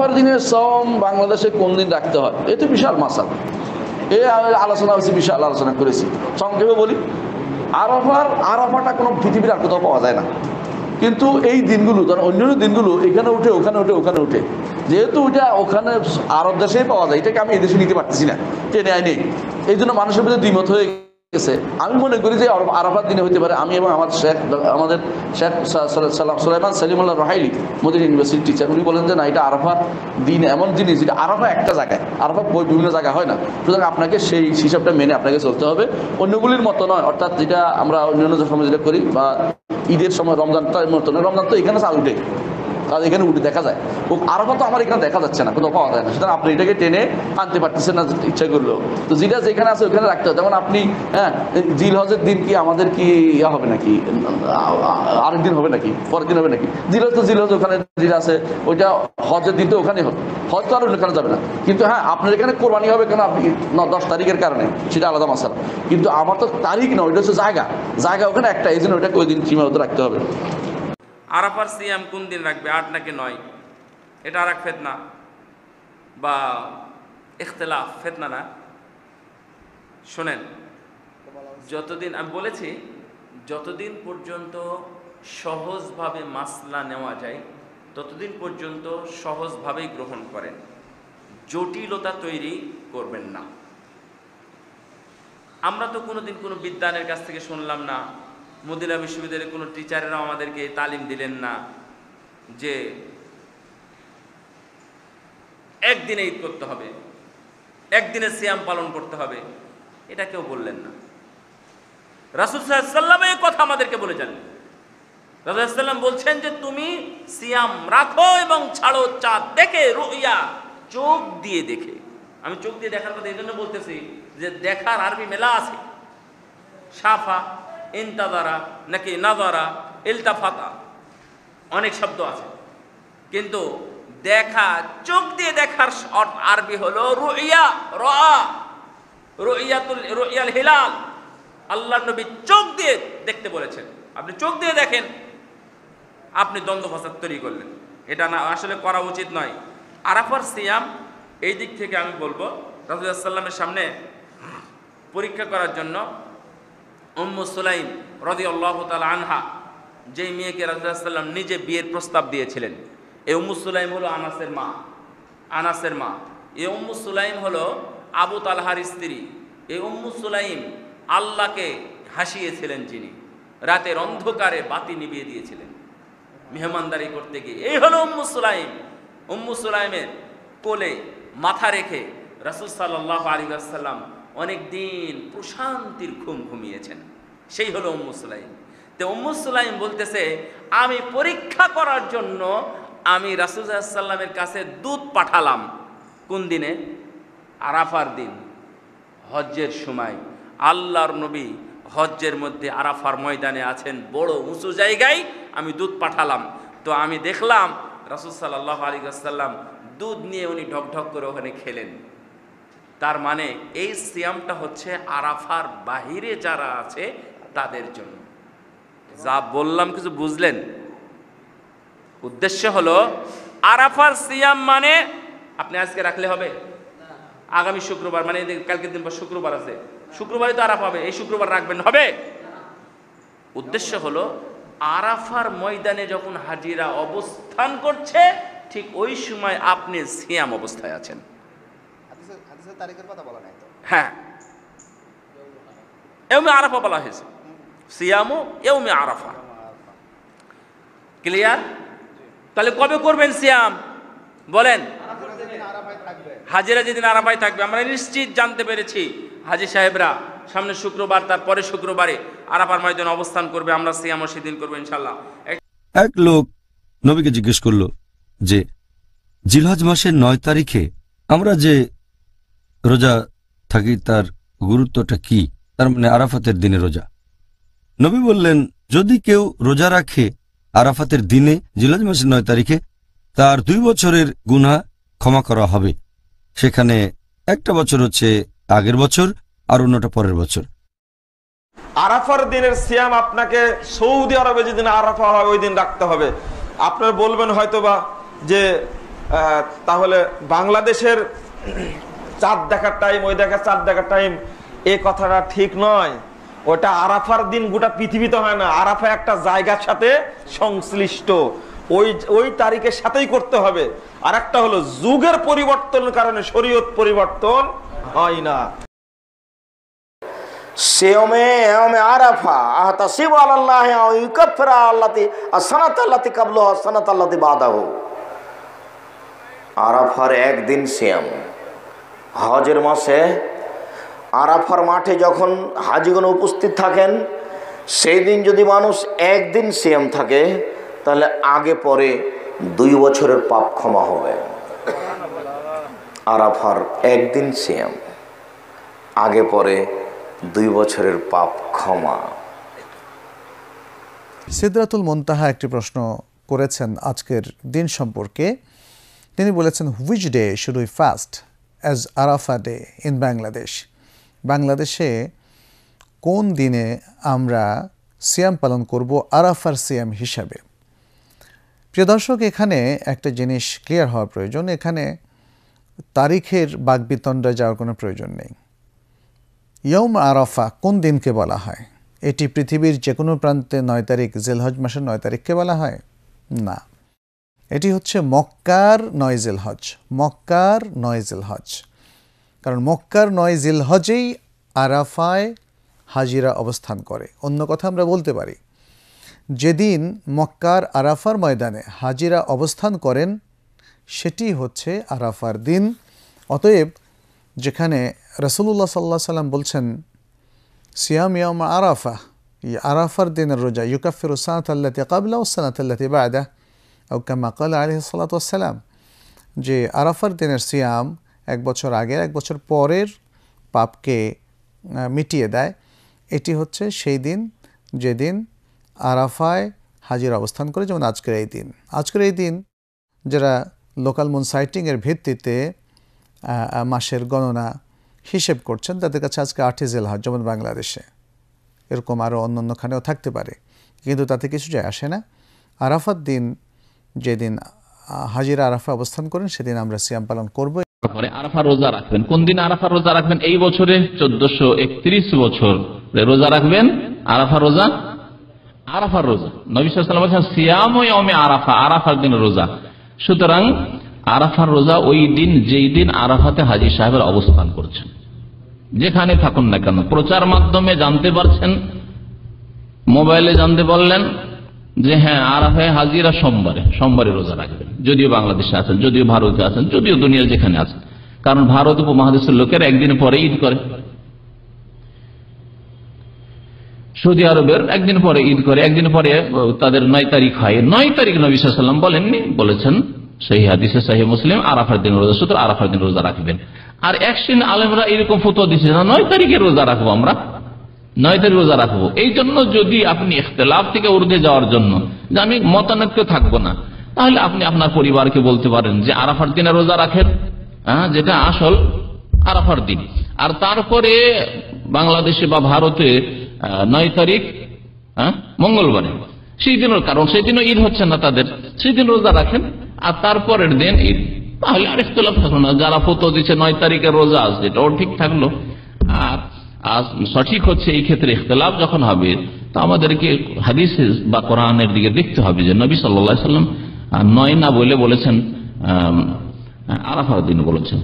আরাফার দিনে সওম বাংলাদেশে কোন দিন রাখতে হয়, এ তো বিশাল মাসালা। এই আলোচনা হয়েছে, বিশাল আলোচনা করেছি। সংক্ষেপে বলি, আরাফাটা কোনো পৃথিবীর আর কোথাও পাওয়া যায় না। কিন্তু এই দিনগুলো, ধর অন্যান্য দিনগুলো এখানে উঠে ওখানে উঠে ওখানে উঠে, যেহেতু ওইটা ওখানে আরব দেশেই পাওয়া যায়, এটাকে আমি এদেশে নিতে পারতেছি না, টেনে আইনি। এই জন্য মানুষের মধ্যে দ্বিমত হয়ে গেছে। আমি মনে করি যে আরাফার দিনে হতে পারে। আমি এবং আমাদের শেখ সুলাইমান সালিমুল্লাহ রাহাইলি মদিনা ইউনিভার্সিটির টিচার, উনি বলেন যে না, এটা আরাফার দিন এমন জিনিস যেটা আরাফা একটা জায়গায়, আরাফা বিভিন্ন জায়গায় হয় না। সুতরাং আপনাকে সেই হিসাবটা মেনে আপনাকে চলতে হবে, অন্যগুলির মতো নয়। অর্থাৎ যেটা আমরা অন্যান্য সময় যেটা করি, বা ঈদের সময় রমজানটার মতো নয়, রমজান তো এখানে চাল উঠে, কারণ এখানে উঠে দেখা যায়। ও আরাফা তো আমার এখানে দেখা যাচ্ছে না, কোথাও পাওয়া যায় না। সুতরাং আপনি এটাকে টেনে আনতে পারতেছেন না ইচ্ছা করলেও। তো যেটা যেখানে আছে ওইখানে রাখতে হবে। যেমন আপনি জিল হজের দিন কি আমাদের কি ইয়া হবে নাকি, আরেক দিন হবে নাকি, পরের দিন হবে নাকি? জিল হজ তো জিল হজ, ওখানে যেটা আছে ওইটা হজের দিন তো ওখানেই হবে, হজ তো আর ওখানে যাবে না। কিন্তু হ্যাঁ, আপনার এখানে কোরবানি হবে কেন, আপনি 10 তারিখের কারণে, সেটা আলাদা মশালা। কিন্তু আমার তো তারিখ না, ওইটা হচ্ছে জায়গা ওখানে একটা, এই জন্য ওইটাকে ওই দিন সীমাবদ্ধ রাখতে হবে। আরাফার সিয়াম কোন দিন রাখবে, 8 নাকি 9, এটা আর এক ফেতনা বা ইখতিলাফ, ফেতনা না। শোনেন, যতদিন আমি বলেছি, যতদিন পর্যন্ত সহজভাবে মাসলা নেওয়া যায় ততদিন পর্যন্ত সহজভাবেই গ্রহণ করেন, জটিলতা তৈরি করবেন না। আমরা তো কোনোদিন কোনো বিদ্বানের কাছ থেকে শুনলাম না, মদিনা বিশ্ববিদ্যালয়ের কোনো টিচারেরাও আমাদেরকে তালিম দিলেন না যে একদিনে ঈদ করতে হবে, একদিনে সিয়াম পালন করতে হবে, এটা কেউ বললেন না। রাসূল সাল্লাল্লাহু আলাইহি ওয়াসাল্লাম এই কথা আমাদেরকে বলে যান। রাসূল সাল্লাল্লাহু আলাইহি ওয়াসাল্লাম বলছেন যে তুমি সিয়াম রাখো এবং ছাড়ো চাঁদ দেখে, রুইয়া চোখ দিয়ে দেখে। আমি চোখ দিয়ে দেখার কথা এই জন্য বলতেছি যে দেখার আরবি মেলা আছে, শাফা, ইন্তাদারা, নাকি নাজারা, ইলতাফাতা, অনেক শব্দ আছে। কিন্তু দেখা, চোখ দিয়ে দেখার আরবি হলো রুইয়া, রুইয়াল হিলাল। আল্লাহর নবী চোখ দিয়ে দেখতে বলেছেন। আপনি চোখ দিয়ে দেখেন, আপনি দ্বন্দ্ব ফাসাদ তৈরি করলেন, এটা না, আসলে করা উচিত নয়। আরাফার সিয়াম এই দিক থেকে আমি বলবো, রাসূলুল্লাহ সাল্লাল্লাহু আলাইহি ওয়াসাল্লামের সামনে পরীক্ষা করার জন্য উম্মু সুলাইম রাদিয়াল্লাহু তাআলা আনহা, যেই মেয়েকে রাসূলুল্লাহ সাল্লাল্লাহু আলাইহি ওয়াসাল্লাম নিজে বিয়ের প্রস্তাব দিয়েছিলেন, এই উম্মু সুলাইম হলো আনাসের মা। এই উম্মু সুলাইম হলো আবু তালহার স্ত্রী। এই উম্মু সুলাইম আল্লাহকে হাসিয়েছিলেন, যিনি রাতের অন্ধকারে বাতি নিভিয়ে দিয়েছিলেন মেহমানদারি করতে গিয়ে। এই হলো উম্মু সুলাইম। উম্মু সুলাইমের কোলে মাথা রেখে রাসূল সাল্লাল্লাহু আলাইহি ওয়াসাল্লাম অনেক দিন প্রশান্তির ঘুম ঘুমিয়েছেন। সেই হলো উম্মু সুলাইম। তো উম্মু সুলাইম বলতেছে, আমি পরীক্ষা করার জন্য আমি রাসূল সাল্লাল্লাহু আলাইহি ওয়াসাল্লামের কাছে দুধ পাঠালাম। কোন দিনে? আরাফার দিন, হজ্জের সময়। আল্লাহর নবী হজ্জের মধ্যে আরাফার ময়দানে আছেন, বড় উঁচু জায়গায়। আমি দুধ পাঠালাম, তো আমি দেখলাম রাসূল সাল্লাল্লাহু আলাইহি ওয়াসাল্লাম দুধ নিয়ে উনি ঢকঢক করে ওখানে খেলেন। তার মানে এই সিয়ামটা হচ্ছে আরাফার বাহিরে যারা আছে তাদের জন্য। যা বললাম কিছু বুঝলেন? উদ্দেশ্য হলো আরাফার সিয়াম মানে আপনি আজকে রাখলে হবে, আগামী শুক্রবার, মানে কালকের দিন পর শুক্রবার আছে, শুক্রবারই তো আরাফা হবে, এই শুক্রবার রাখবেন, হবে? উদ্দেশ্য হলো আরাফার ময়দানে যখন হাজিরা অবস্থান করছে, ঠিক ওই সময় আপনি সিয়াম অবস্থায় আছেন। তারিখের কথা বলা নাই তো? হ্যাঁ, ইয়াউমে আরাফা বলা হয়েছে, সিয়ামু ইয়াউমে আরাফা। ক্লিয়ার? তাহলে কবে করবেন সিয়াম বলেন? হাজিরা যেদিন আরাফায় থাকবে। আমরা নিশ্চিত জানতে পেরেছি হাজি সাহেবরা সামনে শুক্রবার, তারপরে শুক্রবারে আরাফার ময়দানে অবস্থান করবে, আমরা সিয়ামও সেদিন করবো ইনশাল্লাহ। এক লোক নবীকে জিজ্ঞেস করল যে জিলহজ মাসের 9 তারিখে আমরা যে রোজা থাকি তার গুরুত্বটা কি? তার মানে আরাফাতের দিনে রোজা। নবী বললেন, যদি কেউ রোজা রাখে আরাফাতের দিনে জিলহজ মাসের 9 তারিখে, তার 2 বছরের গুনাহ ক্ষমা করা হবে। সেখানে একটা বছর হচ্ছে আগের বছর আর অন্যটা পরের বছর। আরাফার দিনের সিয়াম আপনাকে সৌদি আরবে যেদিন আরাফা হয় ওই দিন রাখতে হবে। আপনার বলবেন হয়তোবা যে তাহলে বাংলাদেশের চাঁদ দেখার টাইম, ওই দেখার চাঁদ দেখার টাইম, এই কথাটা ঠিক নয়। ওটা আরাফার দিন গোটা পৃথিবীতে হয় না, আরাফা একটা জায়গার সাথে সংশ্লিষ্ট, ওই তারিখের সাথেই করতে হবে। আর একটা হলো যুগের পরিবর্তনের কারণে শরীয়ত পরিবর্তন হয় না। সিয়ামে আরাফা আহতাসিবু আলাল্লাহি আও ইউকাফিরা আল্লাতি আসসানাতা আল্লাতি ক্বাবলাহু আসসানাতা আল্লাতি বাদাহু। আরাফার একদিন সিয়াম। হজের মাসে আরাফার মাঠে যখন হাজিগণ উপস্থিত থাকেন, সেই দিন যদি মানুষ একদিন সিয়াম থাকে তাহলে আগে পরে 2 বছরের পাপ ক্ষমা হবে। আরাফার একদিন সিয়াম, আগে পরে 2 বছরের পাপ ক্ষমা। সিদরাতুল মুনতাহা একটি প্রশ্ন করেছেন আজকের দিন সম্পর্কে। তিনি বলেছেন, which day should we fast as Arafah day in Bangladesh? বাংলাদেশে কোন দিনে আমরা সিয়াম পালন করব আরাফার সিয়াম হিসাবে? প্রিয় দর্শক, এখানে একটা জিনিস ক্লিয়ার হওয়া প্রয়োজন। এখানে তারিখের বাকবিতণ্ডায় যাওয়ার কোনো প্রয়োজন নেই। ইয়ৌম আরাফা কোন দিনকে বলা হয়? এটি পৃথিবীর যে কোনো প্রান্তে 9 তারিখ, জিলহজ মাসের 9 তারিখকে বলা হয় না। এটি হচ্ছে মক্কার 9 জিলহজ, মক্কার 9 জিলহজ। কারণ মক্কার 9 জিলহজেই আরাফায় হাজিরা অবস্থান করে। অন্য কথা আমরা বলতে পারি, যেদিন মক্কার আরাফার ময়দানে হাজিরা অবস্থান করেন সেটি হচ্ছে আরাফার দিন। অতএব যেখানে রাসূলুল্লাহ সাল্লাল্লাহু আলাইহি সাল্লাম বলছেন সিয়াম ইয়াউম আরাফা, আরাফার দিনের রোজা, ইউকাফিরু সানাতা আল্লাতি ক্বাবলাহু ওয়াস সানাতা আল্লাতি বা'দাহু আও কামা ক্বালা আলাইহিস সালাতু ওয়াস সালাম, যে আরাফার দিনের সিয়াম 1 বছর আগের 1 বছর পরের পাপকে মিটিয়ে দেয়। এটি হচ্ছে সেই দিন যেদিন আরাফায় হাজির অবস্থান করে, যেমন আজকের এই দিন। আজকের এই দিন যারা লোকাল মুন সাইটিংয়ের ভিত্তিতে মাসের গণনা হিসেব করছেন, তাদের কাছে আজকে 8 জিলহজ, যেমন বাংলাদেশে, এরকম আরও অন্যান্যখানেও থাকতে পারে, কিন্তু তাতে কিছু যায় আসে না। আরাফার দিন যেদিন হাজিরা আরাফা অবস্থান করেন সেদিন আমরা সিয়াম পালন করব। আরাফা রোজা রাখবেন। কোন দিন আরাফা রোজা রাখবেন? এই বছরে 1431 বছর রোজা রাখবেন আরাফা রোজা। আরাফার রোজা নবী সাল্লাল্লাহু আলাইহি ওয়াসাল্লাম বলেছেন সিয়াম ইয়াউমে আরাফা, আরাফার দিন রোজা। সুতরাং আরাফার রোজা ওই দিন যেই দিন আরাফাতে হাজী সাহেবের অবস্থান করছেন, যেখানে থাকুন না কেন। প্রচার মাধ্যমে জানতে পারছেন, মোবাইলে জানতে পারলেন যে হ্যাঁ আরাফায় হাজিরা সোমবারে রোজা রাখবেন, যদিও বাংলাদেশে আছেন, যদিও ভারতে আছেন, যদিও দুনিয়ার যেখানে আছেন। কারণ ভারত উপমহাদেশের লোকের একদিন পরে ঈদ করে, সৌদি আরবের একদিন পরে ঈদ করে, একদিন পরে তাদের 9 তারিখ হয়। 9 তারিখ নবী সাল্লাল্লাহু আলাইহি ওয়াসাল্লাম বলেননি, বলেছেন সহিহ হাদিসে, সহিহ মুসলিম, আরাফার দিন রোজা। সুতরাং আরাফার দিন রোজা রাখবেন। আর এক শ্রেণীর আলেমরা এরকম ফতোয়া দিচ্ছে না 9 তারিখে রোজা রাখবো, আমরা 9 তারিখ রোজা রাখবো। এই জন্য যদি আপনি ইখতিলাফ থেকে ঊর্ধ্বে যাওয়ার জন্য যে আমি মতানৈক্য থাকবো না, তাহলে আপনি আপনার পরিবারকে বলতে পারেন যে আরাফার দিনে রোজা রাখেন, যেটা আসল আরাফার দিন। আর তারপরে বাংলাদেশে বা ভারতে 9 তারিখ মঙ্গলবারে, সেই দিনের, কারণ সেই দিনও ঈদ হচ্ছে না তাদের, সেই দিন রোজা রাখেন আর তারপরের দিন ঈদ। তাহলে আর ইখতিলাফ থাকলো না। যারা ফতোয়া দিচ্ছে 9 তারিখের রোজা আসছে, এটাও ঠিক থাকলো। আর সঠিক হচ্ছে এই ক্ষেত্রে ইখতিলাফ যখন হবে, তো আমাদেরকে হাদিস বা কোরআনের দিকে দেখতে হবে যে নবী সাল্লাল্লাহু আলাইহি ওয়াসাল্লাম 9 না বলে বলেছেন আরাফার দিন বলেছেন।